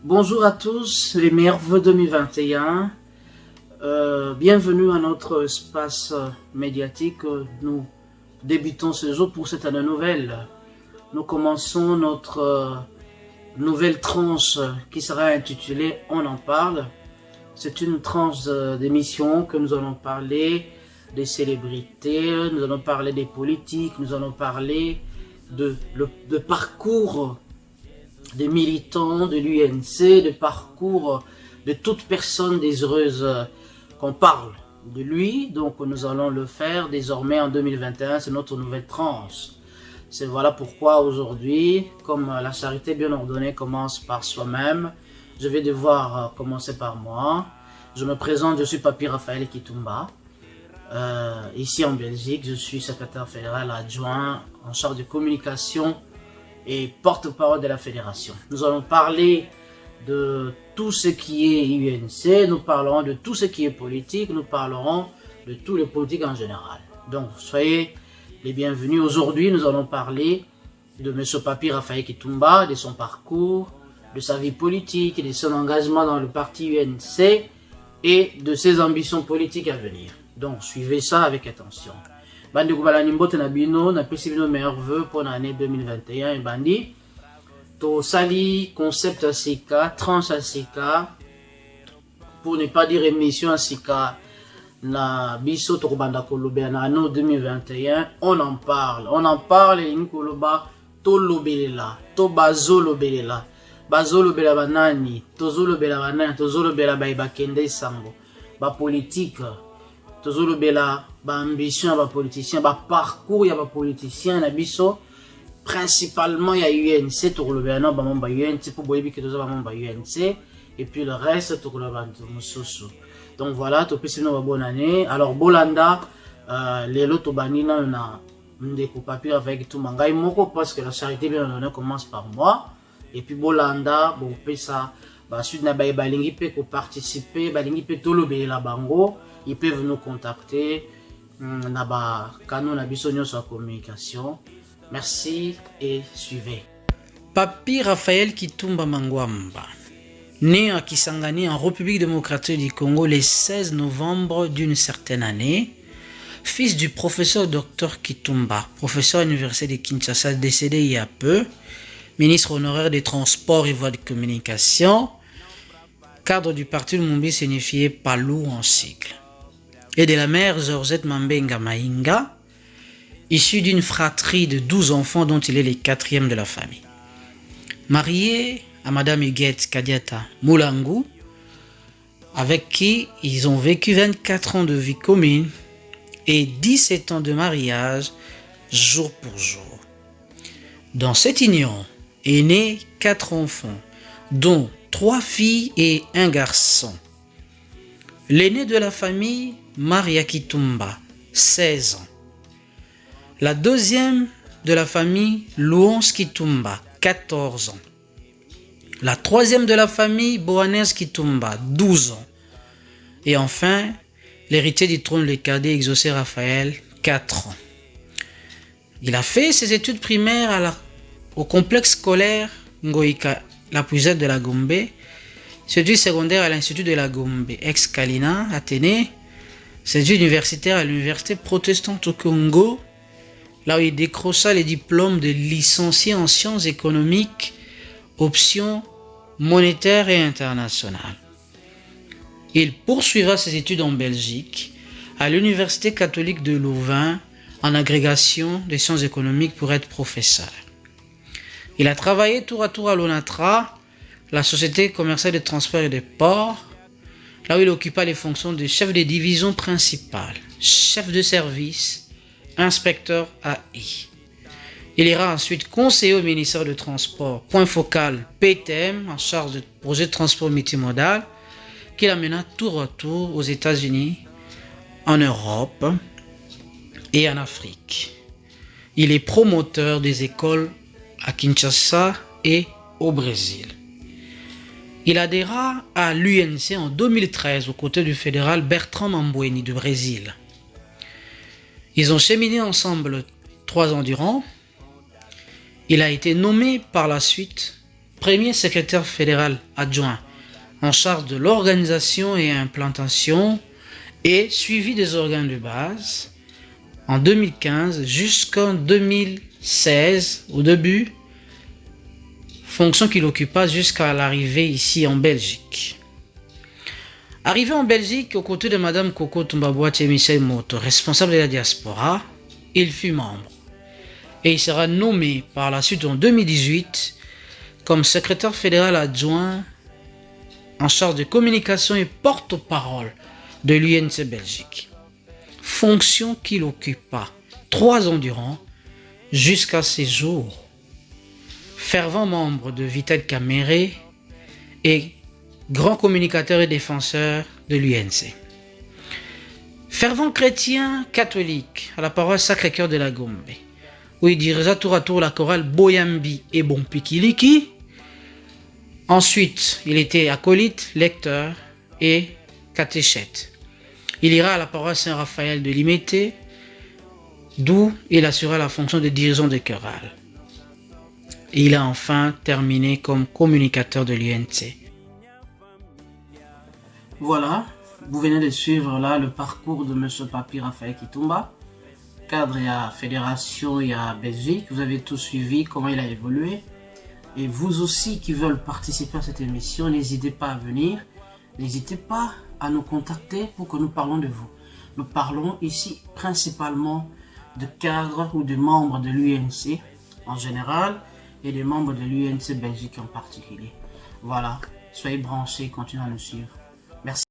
Bonjour à tous, les meilleurs vœux 2021. Bienvenue à notre espace médiatique. Nous débutons ce jour pour cette année nouvelle. Nous commençons notre nouvelle tranche qui sera intitulée On en parle. C'est une tranche d'émission que nous allons parler des célébrités, nous allons parler des politiques, nous allons parler de parcours des militants de l'UNC, de parcours de toute personne désireuse qu'on parle de lui. Donc nous allons le faire désormais en 2021, c'est notre nouvelle tranche. C'est voilà pourquoi aujourd'hui, comme la charité bien ordonnée commence par soi-même, je vais devoir commencer par moi. Je me présente, je suis Papi Raphaël Kitumba. Ici en Belgique, je suis secrétaire fédéral adjoint en charge de communication et porte-parole de la fédération. Nous allons parler de tout ce qui est UNC, nous parlerons de tout ce qui est politique, nous parlerons de tous les politiques en général. Donc soyez les bienvenus. Aujourd'hui, nous allons parler de M. Papi Raphaël Kitumba, de son parcours, de sa vie politique, de son engagement dans le parti UNC et de ses ambitions politiques à venir. Donc suivez ça avec attention. Bandi kubala nimbote na bino na pesi bino meilleurs vœux pour l'année 2021 et bandi to sali concept asika tranche asika pour ne pas dire émission asika na biso to kubanda kolobe na année 2021 on en parle ni koloba to lobelela to bazolobelela bazolobela banani tozolobela banani tozolobela bakende sango ba politique tozolobela ba ambition ba politicien ba parcours ya ba politicien na biso principalement ya UNC tozolobela na ba membre UNC pour boyebi que tozaba membre UNC et puis le reste tozolobela mususu. Donc voilà, topesi no ba bonne année. Alors bolanda lelo to banina na ndeko Papi avec tout mangai moko parce que la charité bien ordonnée commence par moi et puis bolanda bon pesa ba suite na ba balingi pe ko participer balingi pe tolobela bango. Ils peuvent nous contacter na canaux na biso nyonso communication. Merci et suivez. Papi Raphaël Kitumba Mangwamba, né à Kisangani en République démocratique du Congo le 16 novembre d'une certaine année, fils du professeur Dr Kitumba, professeur à l'université de Kinshasa décédé il y a peu, ministre honoraire des Transports et Voies de Communication, cadre du parti Lumumba signifié Palou en sigle, et de la mère Georgette Mambenga Maïnga, issue d'une fratrie de 12 enfants dont il est le 4e de la famille. Marié à Madame Huguette Kadiata Moulangu, avec qui ils ont vécu 24 ans de vie commune et 17 ans de mariage jour pour jour. Dans cette union est né 4 enfants, dont 3 filles et 1 garçon. L'aîné de la famille, Maria Kitumba, 16 ans. La deuxième de la famille, Louonce Kitumba, 14 ans. La troisième de la famille, Boanès Kitumba, 12 ans. Et enfin, l'héritier du trône, le cadet Exaucé Raphaël, 4 ans. Il a fait ses études primaires au complexe scolaire Ngoïka, la puisette de la Gombe, ses études secondaires à l'Institut de la Gombe, ex-Kalina, Athénée, ses études universitaires à l'Université protestante au Congo, là où il décrocha les diplômes de licencié en sciences économiques, options monétaires et internationales. Il poursuivra ses études en Belgique, à l'Université catholique de Louvain, en agrégation des sciences économiques pour être professeur. Il a travaillé tour à tour à l'ONATRA, la société commerciale de transport et de port, là où il occupa les fonctions de chef de division principale, chef de service, inspecteur AI. Il ira ensuite conseiller au ministère de Transport, point focal PTM, en charge de projet de transport multimodal, qu'il amena tour à tour aux États-Unis, en Europe et en Afrique. Il est promoteur des écoles à Kinshasa et au Brésil. Il adhéra à l'UNC en 2013 aux côtés du fédéral Bertrand Mambweni du Brésil. Ils ont cheminé ensemble 3 ans durant. Il a été nommé par la suite premier secrétaire fédéral adjoint en charge de l'organisation et implantation et suivi des organes de base en 2015 jusqu'en 2016 au début, fonction qu'il occupa jusqu'à l'arrivée ici en Belgique. Arrivé en Belgique aux côtés de Madame Coco Toumba-Boite et Michel Moto, responsable de la diaspora, il fut membre. Et il sera nommé par la suite en 2018 comme secrétaire fédéral adjoint en charge de communication et porte-parole de l'UNC Belgique. Fonction qu'il occupa 3 ans durant jusqu'à ses jours. Fervent membre de Vitel Caméré et grand communicateur et défenseur de l'UNC. Fervent chrétien catholique à la paroisse Sacré-Cœur de la Gombe, où il dirigea tour à tour la chorale Boyambi et Bompikiliki. Ensuite, il était acolyte, lecteur et catéchète. Il ira à la paroisse Saint-Raphaël de Limété, d'où il assura la fonction de dirigeant de chorale. Et il a enfin terminé comme communicateur de l'UNC. Voilà, vous venez de suivre là le parcours de M. Papi Raphaël Kitumba, cadre à Fédération et à Belgique. Vous avez tout suivi, comment il a évolué. Et vous aussi qui veulent participer à cette émission, n'hésitez pas à venir. N'hésitez pas à nous contacter pour que nous parlons de vous. Nous parlons ici principalement de cadres ou de membres de l'UNC en général et des membres de l'UNC Belgique en particulier. Voilà, soyez branchés, continuez à nous suivre. Merci.